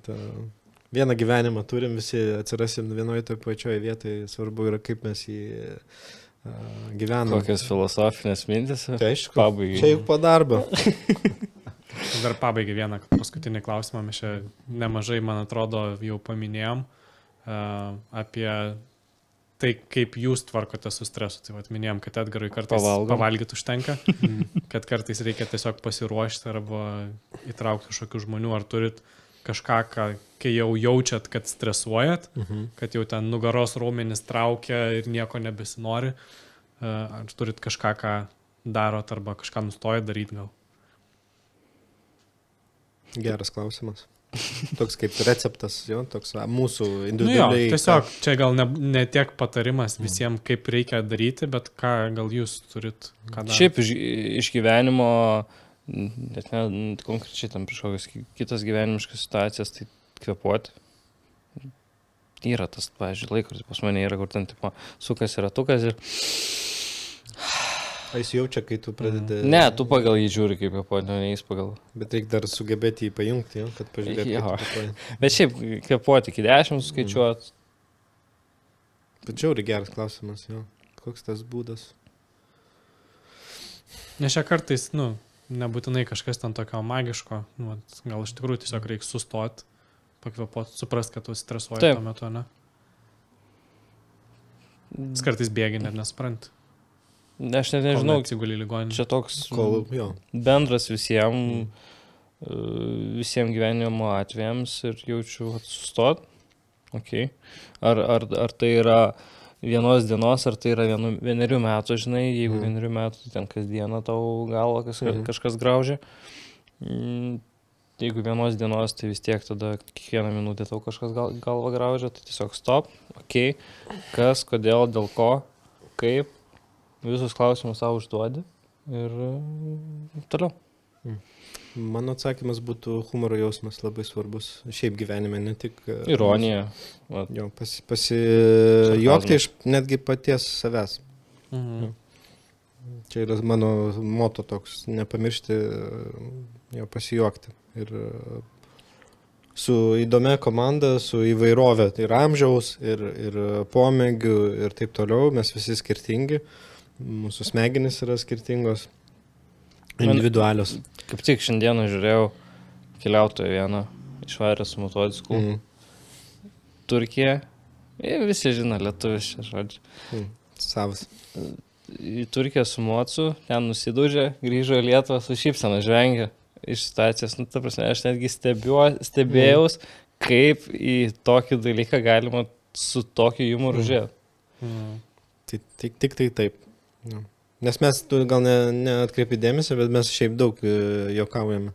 vieną gyvenimą turim, visi atsirasim vienoje toje pačioje vietoje, svarbu yra kaip mes jį gyvenam. Kokios filosofinės mintis? Tai aišku, čia juk po darbo. Dar pabaigai vieną paskutinį klausimą, mes čia nemažai, man atrodo, jau paminėjom apie tai, kaip jūs tvarkote su stresu. Tai minėjom, kad Edgarui kartais pavalgyti užtenka, kad kartais reikia tiesiog pasiruošti arba įtraukti kažkokių žmonių, ar turit kažką, kai jau jaučiat, kad stresuojat, kad jau ten nugaros raumenys traukia ir nieko nebesinori, ar turit kažką, ką darot arba kažką nustojat daryti gal? Geras klausimas. Toks kaip receptas, jo, toks mūsų individualiai. Tiesiog čia gal ne tiek patarimas visiems, kaip reikia daryti, bet ką gal jūs turit, ką daryti. Šiaip iš gyvenimo, net ne konkrečiai tam prieš kokias kitas gyvenimiškas situacijas, tai kvepuoti. yra tas, pavyzdžiui, laikrodis pas mane yra, kur ten, tipo, sukas ir ratukas ir... A jis jaučia, kai tu pradedi... Ne, tu pagal jį žiūri kaip kvėpuoti, ne jis pagal... Bet reikia dar sugebėti jį pajungti, jo, kad pažiūrėti. Bet šiaip kvėpuoti iki 10 skaičiuoti. Bet žiauri geras klausimas, jo. Koks tas būdas? Nes čia kartais, nebūtinai kažkas ten tokio magiško, gal iš tikrųjų tiesiog reikia sustoti, pakvėpuoti, suprast, kad tu stresuoji tuo metu, ne? Jis kartais bėgi, net nesupranti. Aš net nežinau, čia toks bendras visiems gyvenimo atvejams ir jaučiu sustot. Okay. Ar tai yra vienos dienos, ar tai yra 1 metų, žinai, jeigu 1 metų, tai ten kasdieną tau galva kažkas graužia. Jeigu 1 dienos, tai vis tiek tada kiekvieną minutę tau kažkas galva graužia, tai tiesiog stop, okay. Kas, kodėl, dėl ko, kaip. Visus klausimus savo užduodi ir toliau. Mano atsakymas būtų humoro jausmas labai svarbus. Šiaip gyvenime, ne tik... Ironija. Jo, pasijuokti iš netgi paties savęs. Čia yra mano moto toks, nepamiršti pasijuokti. Ir su įdomia komanda, su įvairovė, tai ir amžiaus, ir pomėgių ir taip toliau, mes visi skirtingi. Mūsų smegenys yra skirtingos, individualios. Kaip tik šiandieną žiūrėjau keliautoją vieną išvarę su motociklu. Turkija. Visi žino lietuvis čia žodžiu. Savas. Į Turkiją su mocu, ten nusidūžė, grįžo į Lietuvą su šypsena, žvengė iš situacijos. Ta prasme, aš netgi stebėjaus, kaip į tokį dalyką galima su tokiu jumoru žiūrėti. Tik tai taip. Nes mes, tu gal neatkreipi dėmesį, bet mes šiaip daug juokaujame.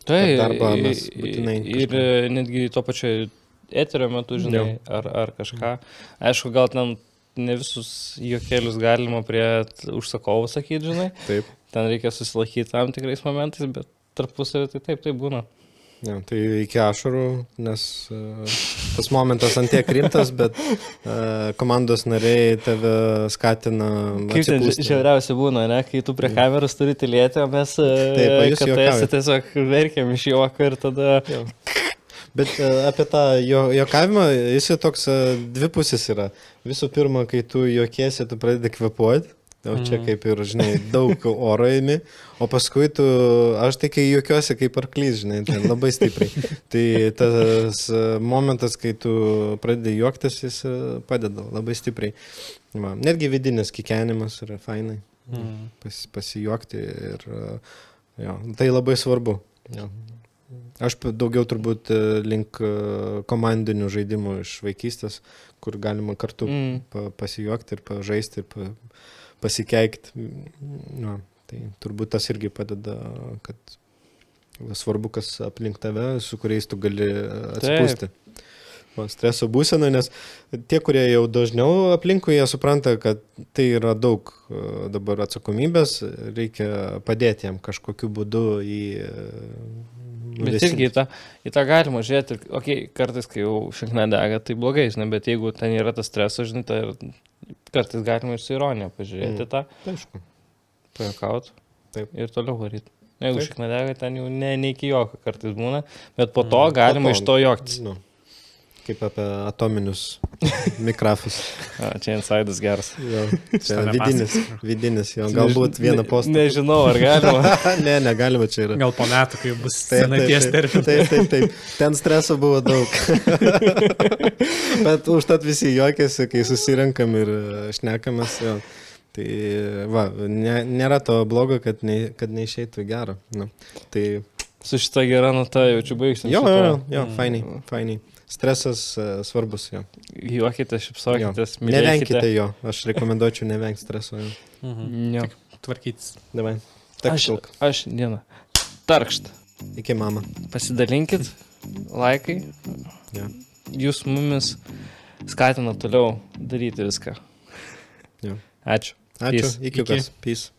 Tai darbą mes būtinai. Ir netgi to pačio eterio metu, žinai, ar kažką. Aišku, gal ten ne visus juokelius galima prie užsakovų sakyti, žinai. Taip. Ten reikia susilaikyti tam tikrais momentais, bet tarpusavį tai taip būna. Ja, tai iki ašarų, nes tas momentas antiek rimtas, bet komandos nariai tave skatina atsipūsti. Kaip žiauriausia būna, ne? Kai tu prie kameros turi tylėti, o mes tiesiog verkiam iš juoko ir tada... Ja. Bet apie tą juokavimą, jis toks dvipusis yra. Visų pirma, kai tu juokiesi, tu pradedi kvėpuoti. O čia kaip ir, žinai, daug oro ėmi, o paskui aš tai kai juokiuosi kaip arklys, žinai, tai labai stipriai. Tai tas momentas, kai tu pradedi juoktis, jis padeda labai stipriai. Netgi vidinis kikenimas yra fainai, pasijuokti ir tai labai svarbu. Aš daugiau turbūt link komandinių žaidimų iš vaikystės, kur galima kartu pasijuokti ir pažaisti ir pasikeikti. Tai turbūt tas irgi padeda, kad svarbu, kas aplink tave, su kuriais tu gali atsipūsti. Streso būsena, nes tie, kurie jau dažniau aplinkui, jie supranta, kad tai yra daug dabar atsakomybės, reikia padėti jam kažkokiu būdu į... Bet irgi į tą galima žiūrėti, kartais, kai jau šakna dega, tai blogai, žinai, bet jeigu ten yra tas stresas, žinai, tai kartais galima ir su ironija pažiūrėti tą, pajuokauti ir toliau varyti. Jeigu šakna dega, ten jau ne iki jokio kartais būna, bet po to galima iš to juoktis. Kaip apie atominius mikrafus. Čia insidas geras. Čia vidinis, galbūt vieną postą. Nežinau, ar galima. Negalima čia yra. Gal po metų, kai bus senaties terminas. Taip. Ten streso buvo daug. Bet užtat visi juokiasi, kai susirenkam ir šnekamės. Tai nėra to blogo, kad neišeitų gero. Tai... Su šitą gerą notą jaučiu baigsim. Jo, fainiai. Stresas svarbus, jo. Juokite, šipsokitės, mylėkite. Nevenkite jo, aš rekomenduočiau nevengti streso. Tik tvarkytis. Davai, takštilk. Aš dieną. Tarkšt. Iki mama. Pasidalinkit, laikai. Jūs mumis skatina toliau daryti viską. Jo. Ačiū. Ačiū, iki kas. Peace.